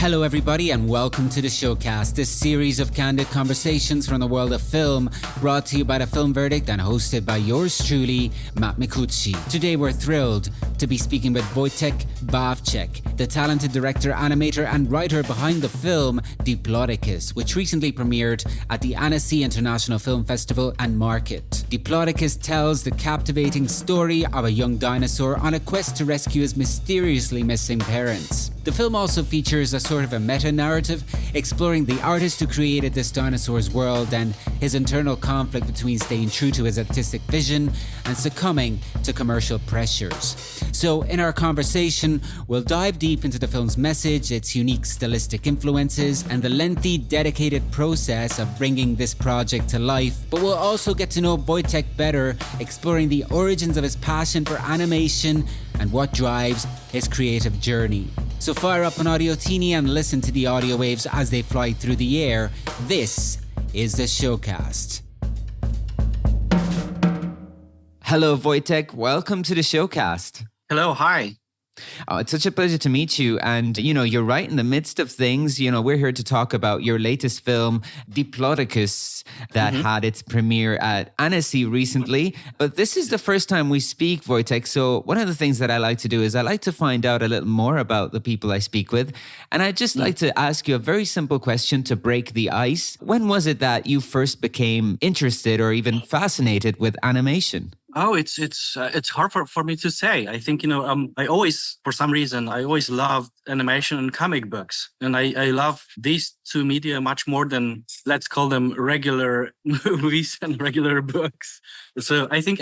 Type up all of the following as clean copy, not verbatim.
Hello everybody and welcome to the Showcast, this series of candid conversations from the world of film, brought to you by The Film Verdict and hosted by yours truly, Matt Micucci. Today we're thrilled to be speaking with Wojtek Wawszczyk, the talented director, animator and writer behind the film Diplodocus, which recently premiered at the Annecy International Film Festival and Market. Diplodocus tells the captivating story of a young dinosaur on a quest to rescue his mysteriously missing parents. The film also features a sort of a meta-narrative exploring the artist who created this dinosaur's world and his internal conflict between staying true to his artistic vision and succumbing to commercial pressures. So in our conversation, we'll dive deep into the film's message, its unique stylistic influences, and the lengthy, dedicated process of bringing this project to life. But we'll also get to know Wojtek better, exploring the origins of his passion for animation and what drives his creative journey. So fire up an audio teeny and listen to the audio waves as they fly through the air. This is the Showcast. Hello, Wojtek. Welcome to the Showcast. Hello, hi. Oh, it's such a pleasure to meet you. And, you're right in the midst of things. We're here to talk about your latest film, Diplodocus, that had its premiere at Annecy recently. But this is the first time we speak, Wojtek. So one of the things that I like to do is I like to find out a little more about the people I speak with. And I'd just like to ask you a very simple question to break the ice. When was it that you first became interested or even fascinated with animation? Oh, it's hard for me to say. I think, I always, for some reason, I always loved animation and comic books. And I love these two media much more than, let's call them regular movies and regular books. So I think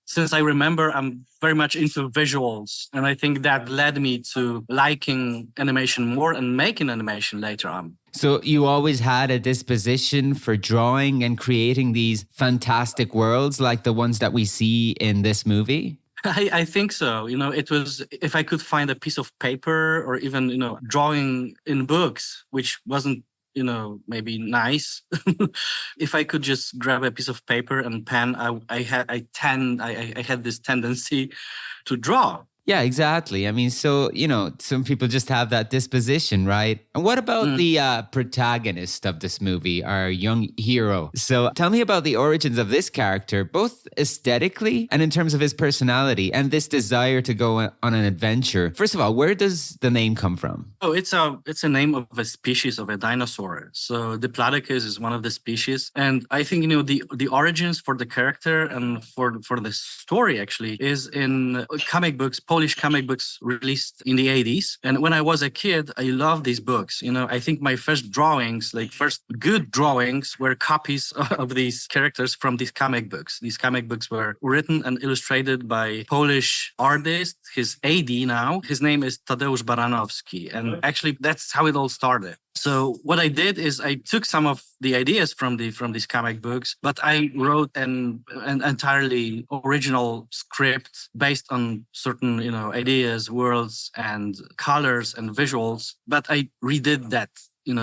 since I remember, I'm very much into visuals. And I think that led me to liking animation more and making animation later on. So you always had a disposition for drawing and creating these fantastic worlds like the ones that we see in this movie? I think so. It was, if I could find a piece of paper or even, drawing in books, which wasn't, maybe nice. If I could just grab a piece of paper and pen, I had this tendency to draw. Yeah, exactly. I mean, so, some people just have that disposition, right? And what about the protagonist of this movie, our young hero? So tell me about the origins of this character, both aesthetically and in terms of his personality and this desire to go on an adventure. First of all, where does the name come from? Oh, it's a name of a species of a dinosaur. So Diplodocus is one of the species. And I think, the origins for the character and for the story actually is in comic books, Polish comic books released in the 80s. And when I was a kid, I loved these books. I think my first drawings, first good drawings, were copies of these characters from these comic books. These comic books were written and illustrated by Polish artist, his AD now. His name is Tadeusz Baranowski. And actually, that's how it all started. So what I did is I took some of the ideas from these comic books, but I wrote an entirely original script based on certain, ideas, worlds and colors and visuals. But I redid that, in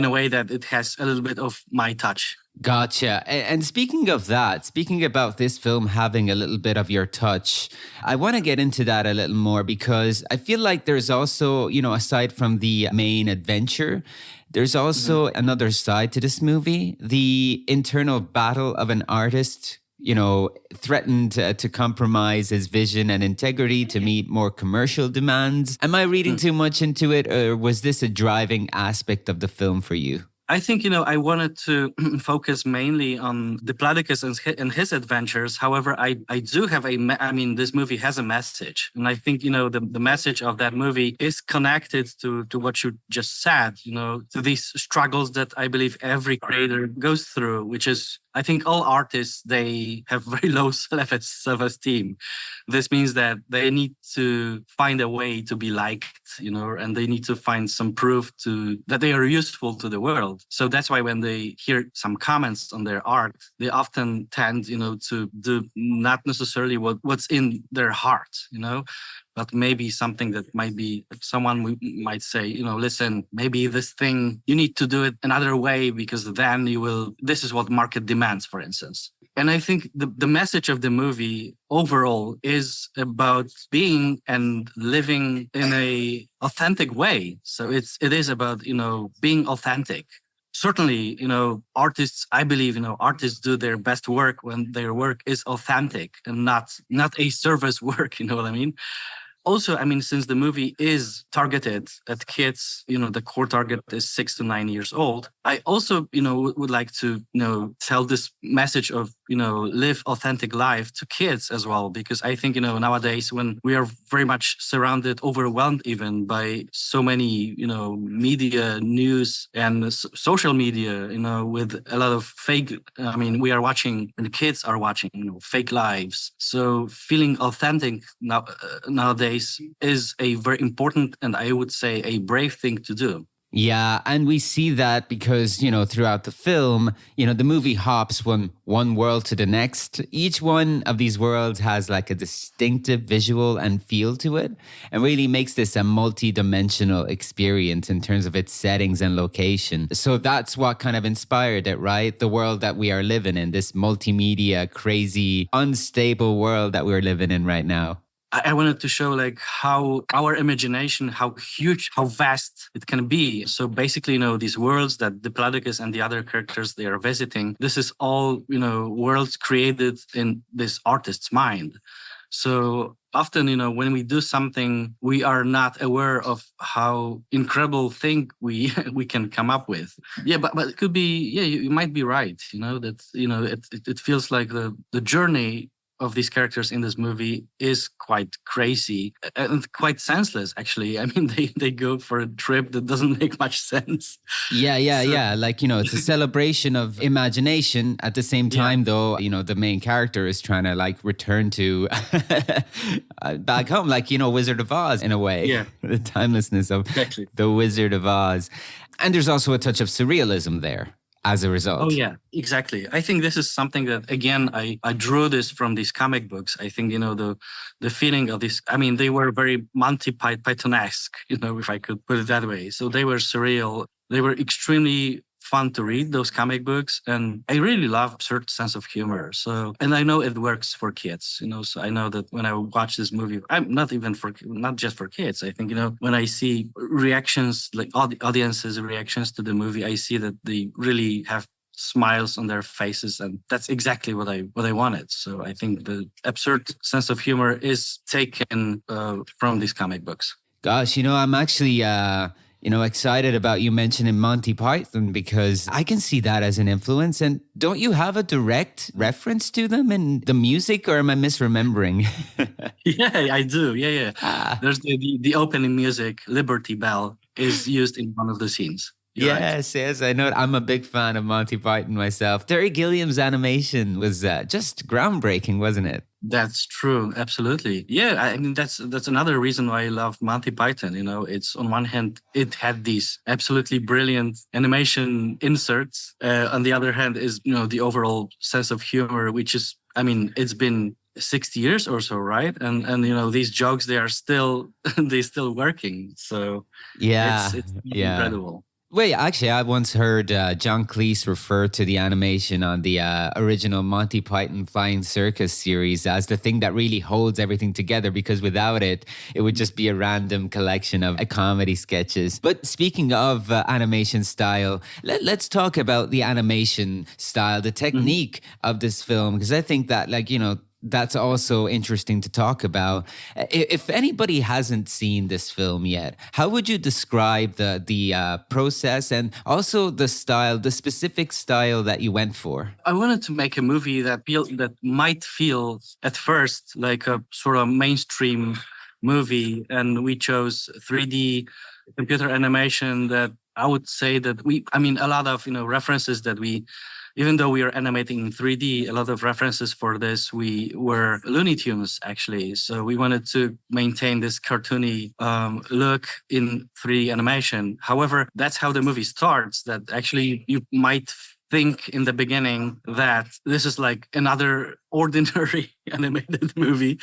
a way that it has a little bit of my touch. Gotcha. And speaking of that, speaking about this film having a little bit of your touch, I want to get into that a little more because I feel like there's also, aside from the main adventure, there's also another side to this movie, the internal battle of an artist, threatened to compromise his vision and integrity to meet more commercial demands. Am I reading too much into it, or was this a driving aspect of the film for you? I think, I wanted to focus mainly on Diplodocus and his adventures. However, I do have this movie has a message. And I think, the message of that movie is connected to what you just said, to these struggles that I believe every creator goes through, which is, I think all artists, they have very low self-esteem. This means that they need to find a way to be liked, and they need to find some proof that they are useful to the world. So that's why when they hear some comments on their art, they often tend, to do not necessarily what's in their heart, but maybe something that might be, someone might say, listen, maybe this thing, you need to do it another way because then this is what market demands, for instance. And I think the message of the movie overall is about being and living in a authentic way. So it is about, being authentic. Certainly, artists, I believe, artists do their best work when their work is authentic and not a service work, you know what I mean? Also, I mean, since the movie is targeted at kids, the core target is 6 to 9 years old. I also, would like to, tell this message of, live authentic life to kids as well, because I think, nowadays when we are very much surrounded, overwhelmed even by so many, media, news and social media, with a lot of fake, I mean, we are watching and the kids are watching, fake lives. So feeling authentic nowadays is a very important and I would say a brave thing to do. Yeah, and we see that because, throughout the film, the movie hops from one world to the next. Each one of these worlds has like a distinctive visual and feel to it and really makes this a multi-dimensional experience in terms of its settings and location. So that's what kind of inspired it, right? The world that we are living in, this multimedia, crazy, unstable world that we're living in right now. I wanted to show like how our imagination, how huge, how vast it can be. So basically, these worlds that Diplodocus and the other characters they are visiting, this is all, worlds created in this artist's mind. So often, when we do something, we are not aware of how incredible thing we can come up with. Yeah, but it could be, yeah, you might be right. It feels like the journey of these characters in this movie is quite crazy and quite senseless, actually. I mean, they go for a trip that doesn't make much sense. Yeah. Like, it's a celebration of imagination. At the same time, though, the main character is trying to like return to back home, like, Wizard of Oz in a way. Yeah. The timelessness of the Wizard of Oz. And there's also a touch of surrealism there as a result. Oh, yeah, exactly. I think this is something that, again, I drew this from these comic books. I think, the feeling of this, I mean, they were very Monty Python-esque, if I could put it that way. So they were surreal. They were extremely fun to read, those comic books. And I really love absurd sense of humor. So, and I know it works for kids, so I know that when I watch this movie, I'm not just for kids. I think, when I see reactions, like all the audience's reactions to the movie, I see that they really have smiles on their faces. And that's exactly what I wanted. So I think the absurd sense of humor is taken from these comic books. Gosh, I'm actually excited about you mentioning Monty Python because I can see that as an influence. And don't you have a direct reference to them in the music, or am I misremembering? Yeah, I do. Yeah. There's the opening music, Liberty Bell, is used in one of the scenes. Yes, I know. I'm a big fan of Monty Python myself. Terry Gilliam's animation was just groundbreaking, wasn't it? That's true. Absolutely. Yeah. I mean, that's another reason why I love Monty Python. It's on one hand, it had these absolutely brilliant animation inserts. On the other hand is, the overall sense of humor, which is, I mean, it's been 60 years or so, right? And these jokes, they are still, they're still working. So it's incredible. Wait, actually, I once heard John Cleese refer to the animation on the original Monty Python Flying Circus series as the thing that really holds everything together, because without it, it would just be a random collection of comedy sketches. But speaking of animation style, let's talk about the animation style, the technique of this film, because I think that, that's also interesting to talk about. If anybody hasn't seen this film yet, how would you describe the process and also the style, the specific style that you went for? I wanted to make a movie that might feel at first like a sort of mainstream movie, and we chose 3D computer animation that I would say that a lot of references that we. Even though we are animating in 3D, a lot of references for this, we were Looney Tunes, actually. So we wanted to maintain this cartoony look in 3D animation. However, that's how the movie starts, that actually you might think in the beginning that this is like another ordinary animated movie.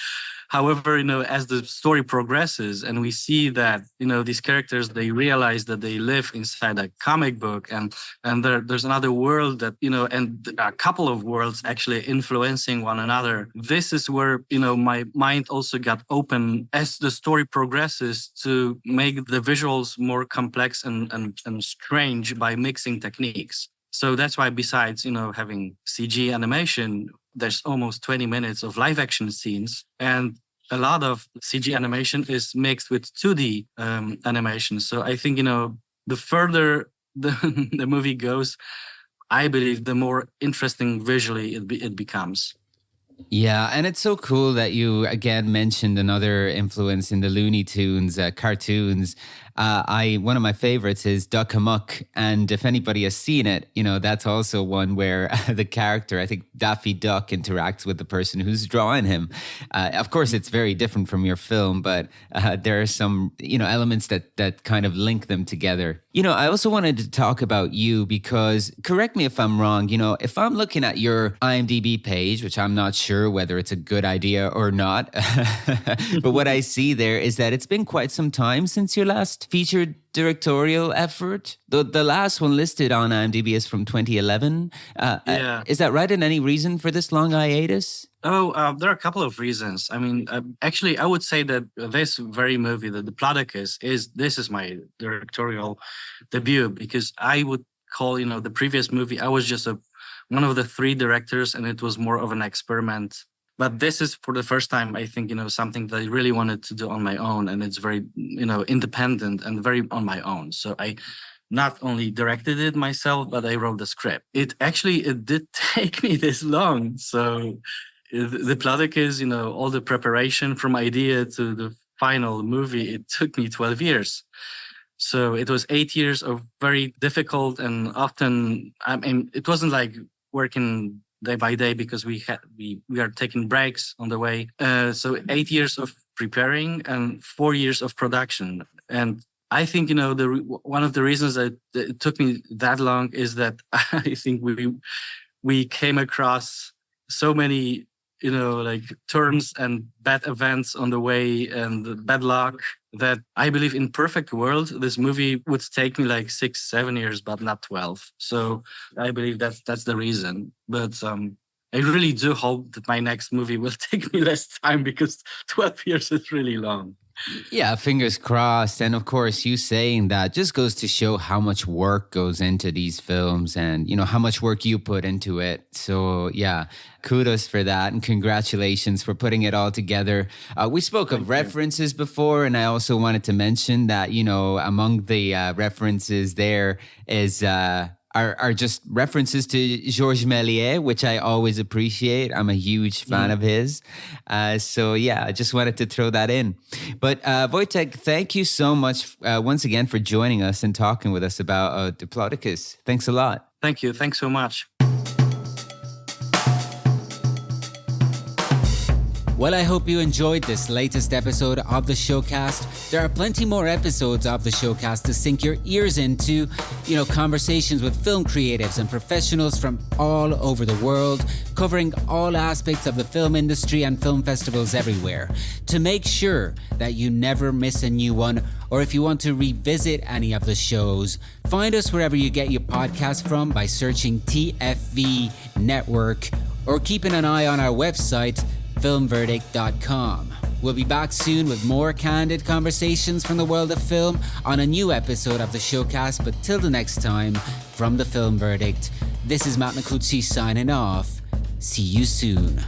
However, as the story progresses and we see that, these characters, they realize that they live inside a comic book, and there's another world that, and a couple of worlds actually influencing one another. This is where, my mind also got open as the story progresses to make the visuals more complex and strange by mixing techniques. So that's why, besides, having CG animation, there's almost 20 minutes of live action scenes, and a lot of CG animation is mixed with 2D animation. So I think, the further the movie goes, I believe the more interesting visually it becomes. Yeah, and it's so cool that you again mentioned another influence in the Looney Tunes cartoons. One of my favorites is Duck Amuck, and if anybody has seen it, that's also one where the character, I think Daffy Duck, interacts with the person who's drawing him. Of course, it's very different from your film, but there are some elements that kind of link them together. I also wanted to talk about you because, correct me if I'm wrong, if I'm looking at your IMDb page, which I'm not sure whether it's a good idea or not, but what I see there is that it's been quite some time since your last featured directorial effort. The last one listed on IMDb is from 2011. Yeah. Is that right? And any reason for this long hiatus? Oh, there are a couple of reasons. I mean, actually, I would say that this very movie, the Diplodocus, is my directorial debut, because I would call, the previous movie, I was just one of the three directors, and it was more of an experiment. But this is, for the first time, I think, something that I really wanted to do on my own, and it's very, independent and very on my own. So I not only directed it myself, but I wrote the script. It did take me this long. So the Diplodocus, all the preparation from idea to the final movie, it took me 12 years. So it was 8 years of very difficult, and often, it wasn't like working day by day, because we are taking breaks on the way. So 8 years of preparing and 4 years of production. And I think, one of the reasons that it took me that long is that I think we came across so many, turns and bad events on the way and bad luck, that I believe in perfect world, this movie would take me like 6-7 years, but not 12. So I believe that's the reason. But I really do hope that my next movie will take me less time, because 12 years is really long. Yeah, fingers crossed. And of course, you saying that just goes to show how much work goes into these films, and, how much work you put into it. So yeah, kudos for that. And congratulations for putting it all together. We spoke of references before, and I also wanted to mention that, among the references there is... Are just references to Georges Méliès, which I always appreciate. I'm a huge fan of his. So yeah, I just wanted to throw that in. But Wojtek, thank you so much once again for joining us and talking with us about Diplodocus. Thanks a lot. Thank you. Thanks so much. Well, I hope you enjoyed this latest episode of the Showcast. There are plenty more episodes of the Showcast to sink your ears into, conversations with film creatives and professionals from all over the world, covering all aspects of the film industry and film festivals everywhere. To make sure that you never miss a new one, or if you want to revisit any of the shows, find us wherever you get your podcast from by searching TFV Network, or keeping an eye on our website, filmverdict.com. We'll be back soon with more candid conversations from the world of film on a new episode of the Showcast. But till the next time, from the Film Verdict, this is Matt Micucci signing off. See you soon.